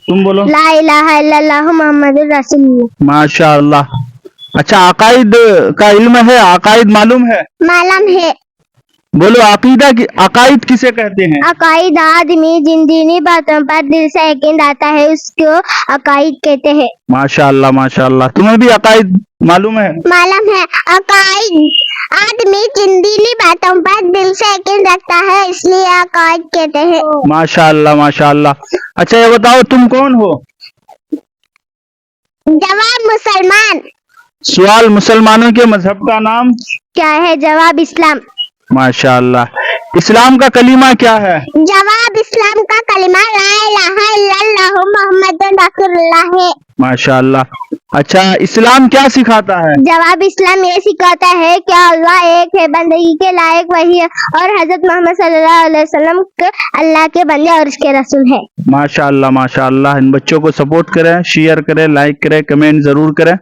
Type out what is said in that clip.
तुम बोलो। ला इलाहा इल्लल्लाह मुहम्मदुर रसूलुल्लाह। माशाअल्लाह। अच्छा, अकाइद का इल्म है? अकाइद मालूम है? मालूम है। बोलो, अकीदा की अकाइद किसे कहते हैं? अकाइद आदमी जिन दीनी बातों पर दिल से यकीन आता है उसको अकाइद कहते हैं। माशाअल्लाह माशाअल्लाह। तुम्हें भी अकाइद मालूम है? मालूम है। अकाइद आदमी जिन दीनी बातों पर दिल से यकीन रखता है इसलिए अकाइद कहते हैं। माशाअल्लाह माशाअल्लाह। अच्छा, ये बताओ तुम कौन हो? जवाब मुसलमान। सवाल, मुसलमानों के मजहब का नाम क्या है? जवाब इस्लाम। माशाअल्लाह। इस्लाम का कलीमा क्या है? जवाब इस्लाम का कलिमा ला इलाहा इल्लल्लाह मुहम्मदुर रसूलुल्लाह है। माशाअल्लाह। अच्छा, इस्लाम क्या सिखाता है? जवाब इस्लाम ये सिखाता है कि अल्लाह एक है, बंदगी के लायक वही है और हजरत मोहम्मद सल्लल्लाहु अलैहि वसल्लम अल्लाह के बंदे और उसके रसूल है। माशाअल्लाह माशाअल्लाह। इन बच्चों को सपोर्ट करें, शेयर करें, लाइक करें, कमेंट जरूर करें।